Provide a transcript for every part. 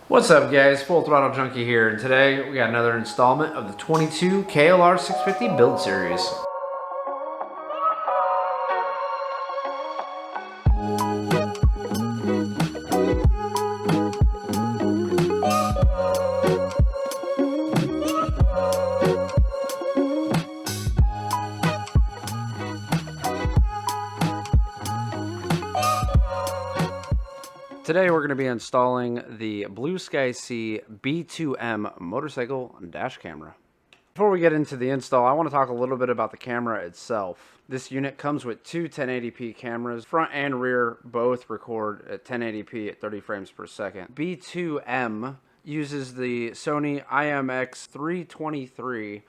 What's up guys, Full Throttle Junkie here, and today we got another installment of the 22 KLR650 build series. Today we're going to be installing the Blueskysea B2M motorcycle dash camera. Before we get into the install, I want to talk a little bit about the camera itself. This unit comes with two 1080p cameras. Front and rear both record at 1080p at 30 frames per second. B2M uses the Sony IMX323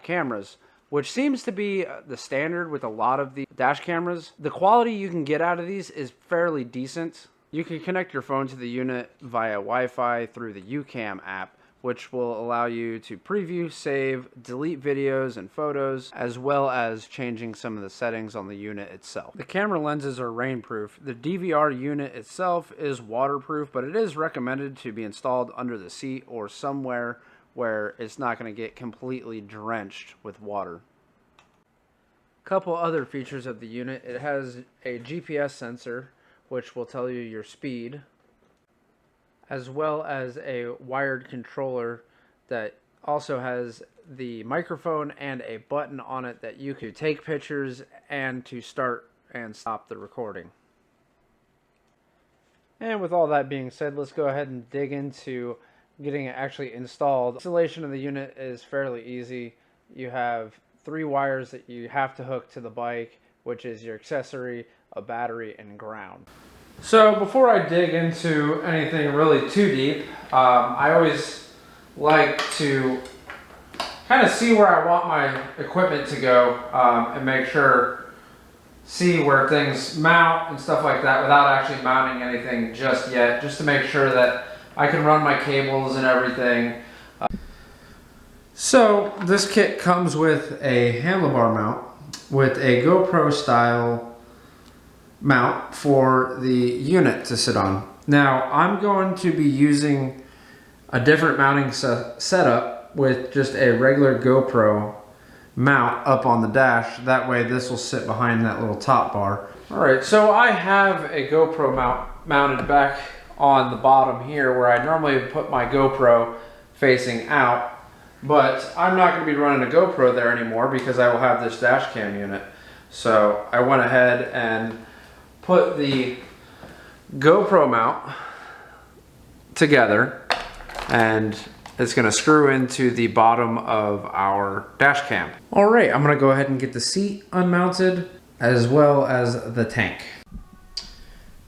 cameras, which seems to be the standard with a lot of the dash cameras. The quality you can get out of these is fairly decent. You can connect your phone to the unit via Wi-Fi through the UCam app, which will allow you to preview, save, delete videos and photos, as well as changing some of the settings on the unit itself. The camera lenses are rainproof. The DVR unit itself is waterproof, but it is recommended to be installed under the seat or somewhere where it's not going to get completely drenched with water. Couple other features of the unit: it has a GPS sensor, which will tell you your speed, as well as a wired controller that also has the microphone and a button on it that you could take pictures and to start and stop the recording. And with all that being said, let's go ahead and dig into getting it actually installed. Installation of the unit is fairly easy. You have 3 wires that you have to hook to the bike, which is your accessory, a battery, and ground. So before I dig into anything really too deep, I always like to kind of see where I want my equipment to go and make sure, see where things mount and stuff like that without actually mounting anything just yet, just to make sure that I can run my cables and everything. So this kit comes with a handlebar mount with a GoPro style mount for the unit to sit on. Now I'm going to be using a different mounting setup with just a regular GoPro mount up on the dash. That way this will sit behind that little top bar. Alright, so I have a GoPro mounted back on the bottom here where I normally put my GoPro facing out, but I'm not going to be running a GoPro there anymore because I will have this dash cam unit. So I went ahead and put the GoPro mount together, and it's going to screw into the bottom of our dash cam. Alright, I'm going to go ahead and get the seat unmounted as well as the tank.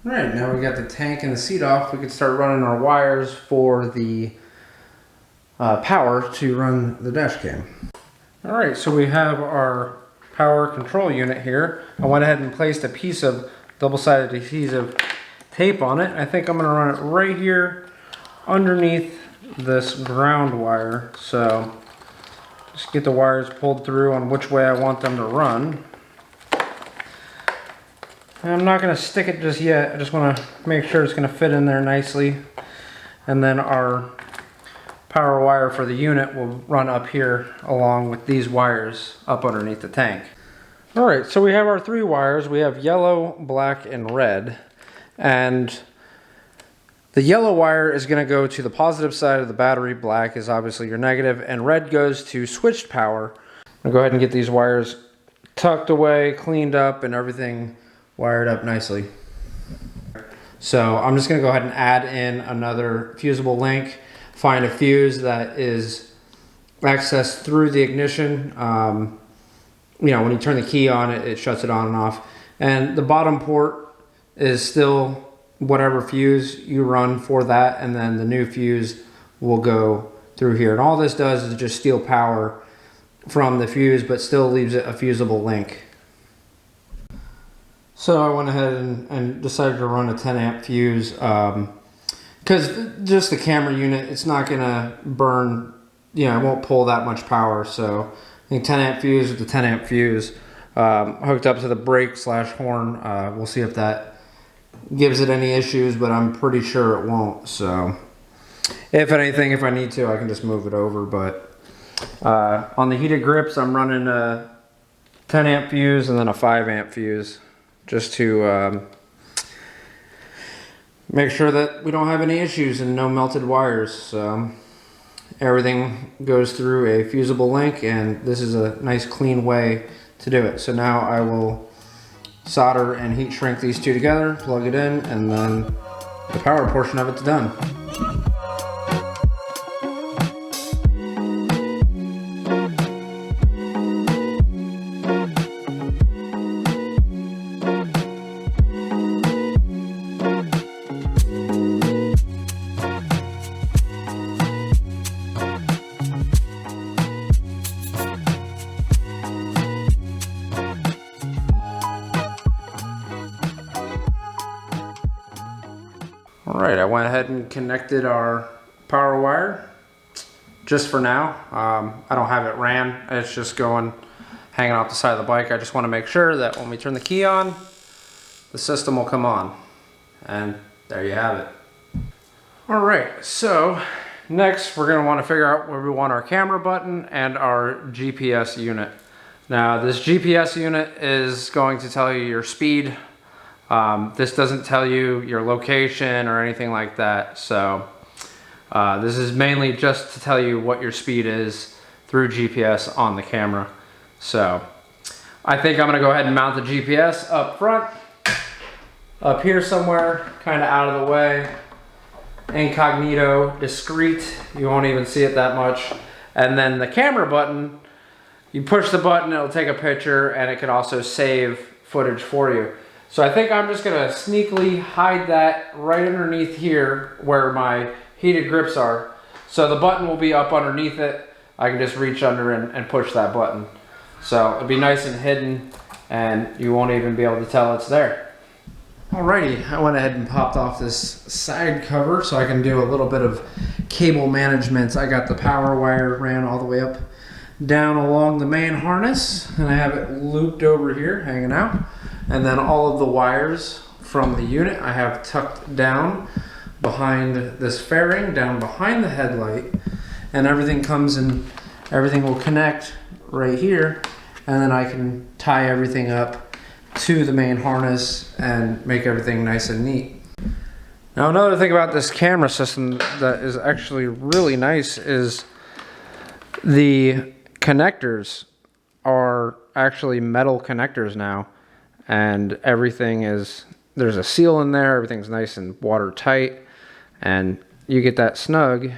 Alright, now we got the tank and the seat off, we can start running our wires for the power to run the dash cam. Alright, so we have our power control unit here. I went ahead and placed a piece of double-sided adhesive tape on it. I think I'm going to run it right here underneath this ground wire. So just get the wires pulled through on which way I want them to run. And I'm not going to stick it just yet. I just want to make sure it's going to fit in there nicely. And then our power wire for the unit will run up here along with these wires up underneath the tank. Alright, so we have our 3 wires. We have yellow, black, and red. And the yellow wire is going to go to the positive side of the battery. Black is obviously your negative, and red goes to switched power. I'm going to go ahead and get these wires tucked away, cleaned up, and everything wired up nicely. So I'm just going to go ahead and add in another fusible link. Find a fuse that is accessed through the ignition. You know, when you turn the key on, it shuts it on and off. And the bottom port is still whatever fuse you run for that, and then the new fuse will go through here. And all this does is just steal power from the fuse, but still leaves it a fusible link. So I went ahead and decided to run a 10 amp fuse because just the camera unit, it's not going to burn, you know, it won't pull that much power. So I think 10 amp fuse with the 10 amp fuse hooked up to the brake slash horn. We'll see if that gives it any issues, but I'm pretty sure it won't. So If anything, if I need to, I can just move it over. But on the heated grips, I'm running a 10 amp fuse and then a 5 amp fuse, just to make sure that we don't have any issues and no melted wires. So everything goes through a fusible link, and this is a nice clean way to do it. So now I will solder and heat shrink these two together, plug it in, and then the power portion of it's done. Alright, I went ahead and connected our power wire just for now. I don't have it ran, it's just going hanging off the side of the bike. I just want to make sure that when we turn the key on, the system will come on. And there you have it. Alright, so next we're going to want to figure out where we want our camera button and our GPS unit. Now this GPS unit is going to tell you your speed. This doesn't tell you your location or anything like that. So this is mainly just to tell you what your speed is through GPS on the camera. So I think I'm going to go ahead and mount the GPS up front, up here somewhere, kind of out of the way, incognito, discreet. You won't even see it that much. And then the camera button, you push the button, it'll take a picture, and it can also save footage for you. So I think I'm just gonna sneakily hide that right underneath here where my heated grips are. So the button will be up underneath it. I can just reach under and push that button. So it'll be nice and hidden, and you won't even be able to tell it's there. Alrighty, I went ahead and popped off this side cover so I can do a little bit of cable management. I got the power wire ran all the way up down along the main harness, and I have it looped over here hanging out. And then all of the wires from the unit I have tucked down behind this fairing, down behind the headlight, and everything comes in, everything will connect right here, and then I can tie everything up to the main harness and make everything nice and neat. Now another thing about this camera system that is actually really nice is the connectors are actually metal connectors now. And everything is, there's a seal in there, everything's nice and watertight, and you get that snug,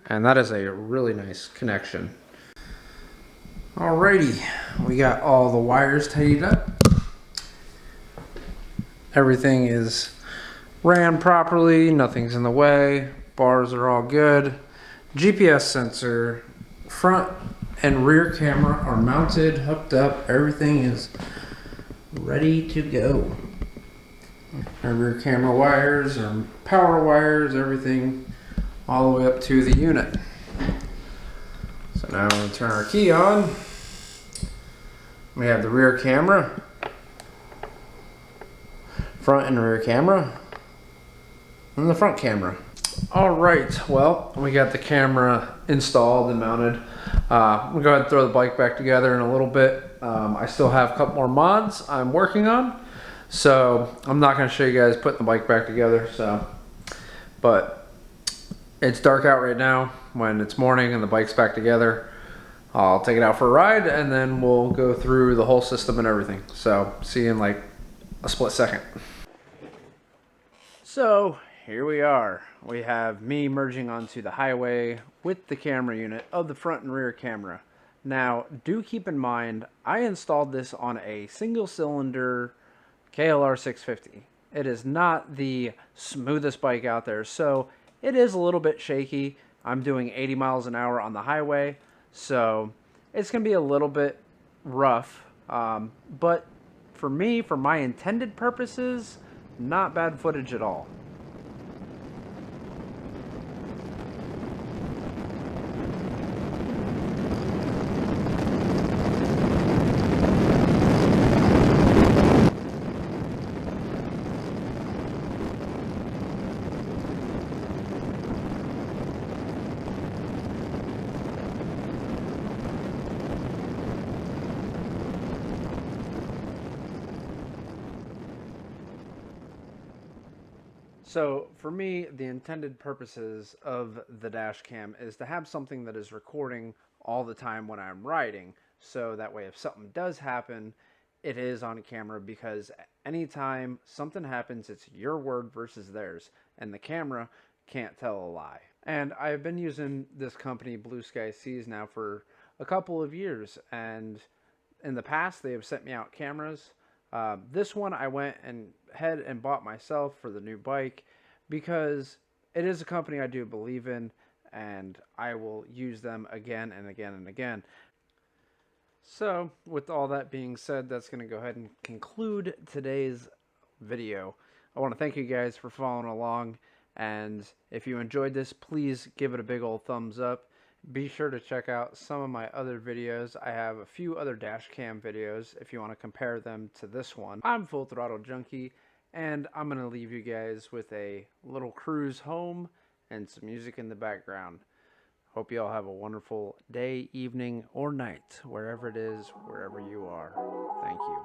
and that is a really nice connection. Alrighty, we got all the wires tidied up. Everything is ran properly, nothing's in the way, bars are all good. GPS sensor, front and rear camera are mounted, hooked up, everything is ready to go. Our rear camera wires, our power wires, everything all the way up to the unit. So now we'll turn our key on. We have the rear camera, front and rear camera, and the front camera. Alright, well, we got the camera installed and mounted. We'll go ahead and throw the bike back together in a little bit. I still have a couple more mods I'm working on, so I'm not going to show you guys putting the bike back together. But it's dark out right now. When it's morning and the bike's back together, I'll take it out for a ride, and then we'll go through the whole system and everything. So see you in like a split second. So here we are. We have me merging onto the highway with the camera unit of the front and rear camera. Now, do keep in mind, I installed this on a single-cylinder KLR650. It is not the smoothest bike out there, so it is a little bit shaky. I'm doing 80 miles an hour on the highway, so it's going to be a little bit rough. But for me, for my intended purposes, not bad footage at all. So for me, the intended purposes of the dash cam is to have something that is recording all the time when I'm riding. So that way if something does happen, it is on camera, because anytime something happens, it's your word versus theirs, and the camera can't tell a lie. And I've been using this company, Blueskysea, now for a couple of years, and in the past they have sent me out cameras. This one I went and bought myself for the new bike, because it is a company I do believe in, and I will use them again and again and again. So, with all that being said, that's going to go ahead and conclude today's video. I want to thank you guys for following along, and if you enjoyed this, please give it a big old thumbs up. Be sure to check out some of my other videos. I have a few other dash cam videos if you want to compare them to this one. I'm Full Throttle Junkie, and I'm going to leave you guys with a little cruise home and some music in the background. Hope you all have a wonderful day, evening, or night, wherever it is, wherever you are. Thank you.